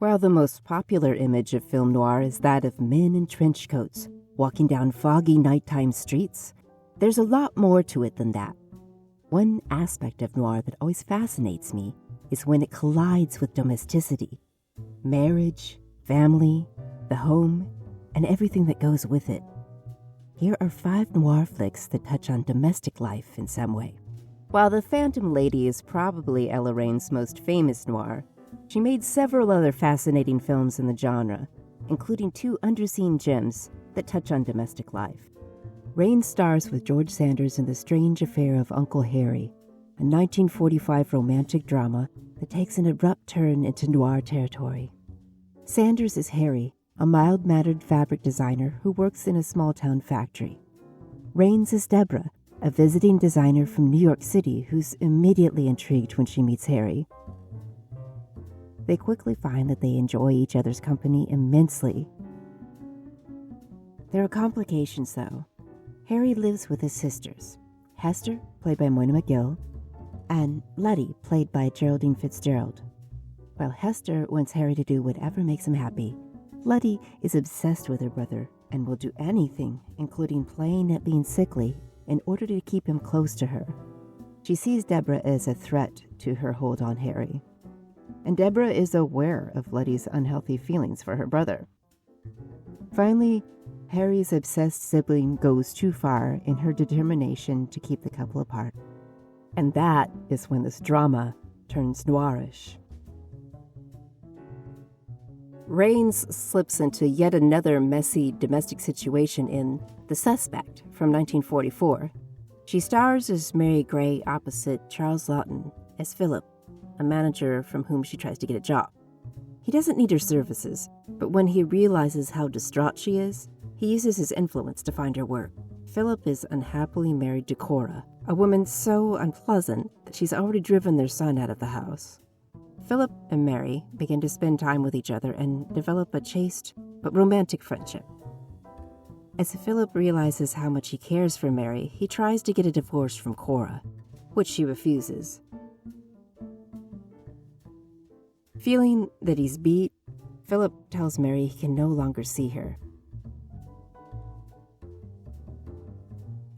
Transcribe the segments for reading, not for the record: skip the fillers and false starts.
While the most popular image of film noir is that of men in trench coats walking down foggy nighttime streets, there's a lot more to it than that. One aspect of noir that always fascinates me is when it collides with domesticity. Marriage, family, the home, and everything that goes with it. Here are 5 noir flicks that touch on domestic life in some way. While The Phantom Lady is probably Ella Rain's most famous noir, she made several other fascinating films in the genre, including 2 underseen gems that touch on domestic life. Rain stars with George Sanders in The Strange Affair of Uncle Harry, a 1945 romantic drama that takes an abrupt turn into noir territory. Sanders is Harry, a mild-mannered fabric designer who works in a small-town factory. Rains is Deborah, a visiting designer from New York City who's immediately intrigued when she meets Harry. They quickly find that they enjoy each other's company immensely. There are complications, though. Harry lives with his sisters, Hester, played by Moyna McGill, and Letty, played by Geraldine Fitzgerald. While Hester wants Harry to do whatever makes him happy, Letty is obsessed with her brother and will do anything, including playing at being sickly, in order to keep him close to her. She sees Deborah as a threat to her hold on Harry. And Deborah is aware of Letty's unhealthy feelings for her brother. Finally, Harry's obsessed sibling goes too far in her determination to keep the couple apart. And that is when this drama turns noirish. Rains slips into yet another messy domestic situation in The Suspect from 1944. She stars as Mary Gray opposite Charles Laughton as Philip, a manager from whom she tries to get a job. He doesn't need her services, but when he realizes how distraught she is, he uses his influence to find her work. Philip is unhappily married to Cora, a woman so unpleasant that she's already driven their son out of the house. Philip and Mary begin to spend time with each other and develop a chaste but romantic friendship. As Philip realizes how much he cares for Mary, he tries to get a divorce from Cora, which she refuses. Feeling that he's beat, Philip tells Mary he can no longer see her.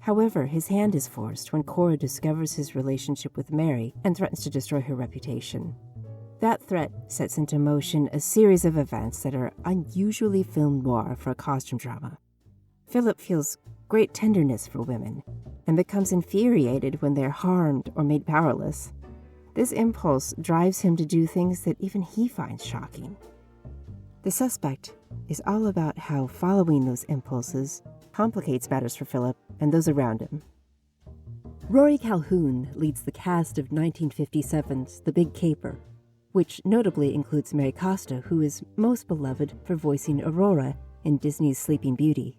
However, his hand is forced when Cora discovers his relationship with Mary and threatens to destroy her reputation. That threat sets into motion a series of events that are unusually film noir for a costume drama. Philip feels great tenderness for women and becomes infuriated when they're harmed or made powerless. This impulse drives him to do things that even he finds shocking. The Suspect is all about how following those impulses complicates matters for Philip and those around him. Rory Calhoun leads the cast of 1957's The Big Caper, which notably includes Mary Costa, who is most beloved for voicing Aurora in Disney's Sleeping Beauty.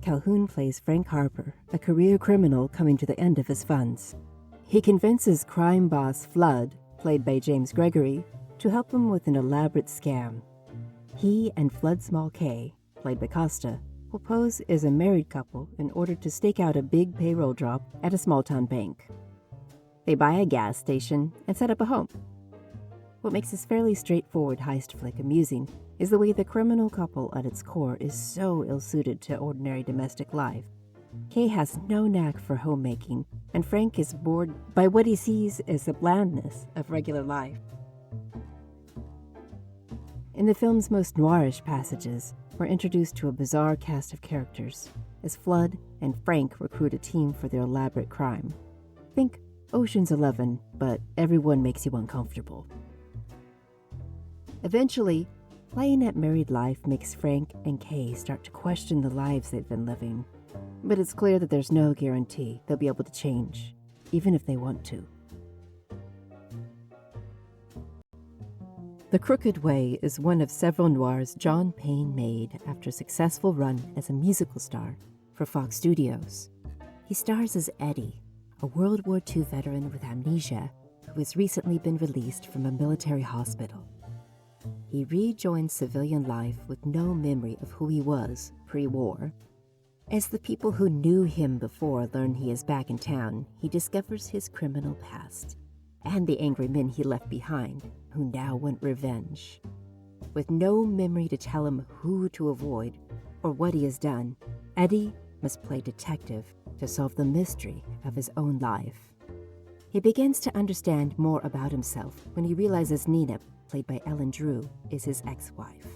Calhoun plays Frank Harper, a career criminal coming to the end of his funds. He convinces crime boss Flood, played by James Gregory, to help him with an elaborate scam. He and Flood Small K, played by Costa, will pose as a married couple in order to stake out a big payroll drop at a small-town bank. They buy a gas station and set up a home. What makes this fairly straightforward heist flick amusing is the way the criminal couple at its core is so ill-suited to ordinary domestic life. Kay has no knack for homemaking, and Frank is bored by what he sees as the blandness of regular life. In the film's most noirish passages, we're introduced to a bizarre cast of characters, as Flood and Frank recruit a team for their elaborate crime. Think Ocean's 11, but everyone makes you uncomfortable. Eventually, playing at married life makes Frank and Kay start to question the lives they've been living. But it's clear that there's no guarantee they'll be able to change, even if they want to. The Crooked Way is one of several noirs John Payne made after a successful run as a musical star for Fox Studios. He stars as Eddie, a World War II veteran with amnesia who has recently been released from a military hospital. He rejoins civilian life with no memory of who he was pre-war. As the people who knew him before learn he is back in town, he discovers his criminal past and the angry men he left behind, who now want revenge. With no memory to tell him who to avoid or what he has done, Eddie must play detective to solve the mystery of his own life. He begins to understand more about himself when he realizes Nina, played by Ellen Drew, is his ex-wife.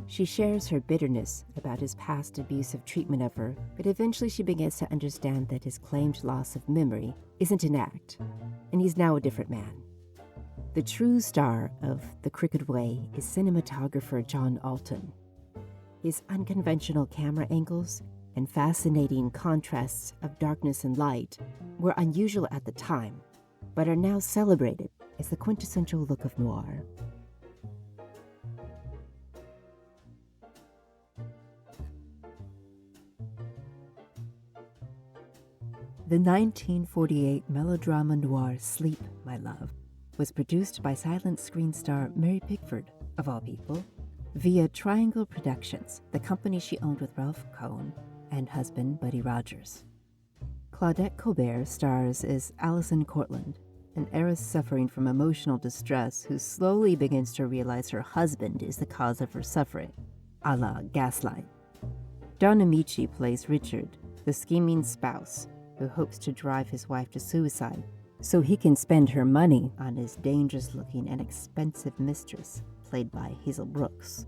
She shares her bitterness about his past abusive treatment of her, but eventually she begins to understand that his claimed loss of memory isn't an act, and he's now a different man. The true star of The Crooked Way is cinematographer John Alton. His unconventional camera angles and fascinating contrasts of darkness and light were unusual at the time, but are now celebrated as the quintessential look of noir. The 1948 melodrama noir Sleep, My Love was produced by silent screen star Mary Pickford, of all people, via Triangle Productions, the company she owned with Ralph Cohn and husband Buddy Rogers. Claudette Colbert stars as Allison Cortland, an heiress suffering from emotional distress who slowly begins to realize her husband is the cause of her suffering, a la Gaslight. Don Amici plays Richard, the scheming spouse who hopes to drive his wife to suicide so he can spend her money on his dangerous-looking and expensive mistress, played by Hazel Brooks.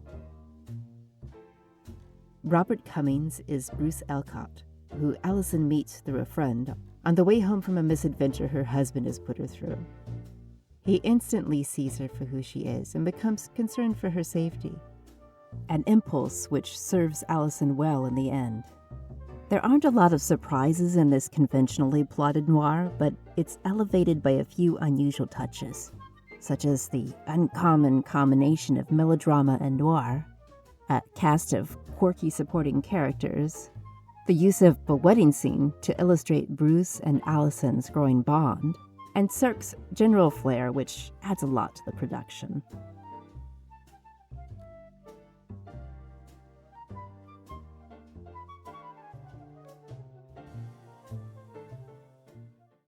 Robert Cummings is Bruce Alcott, who Allison meets through a friend on the way home from a misadventure her husband has put her through. He instantly sees her for who she is and becomes concerned for her safety, an impulse which serves Allison well in the end. There aren't a lot of surprises in this conventionally plotted noir, but it's elevated by a few unusual touches, such as the uncommon combination of melodrama and noir, a cast of quirky supporting characters, the use of a wedding scene to illustrate Bruce and Allison's growing bond, and Cirque's general flair, which adds a lot to the production.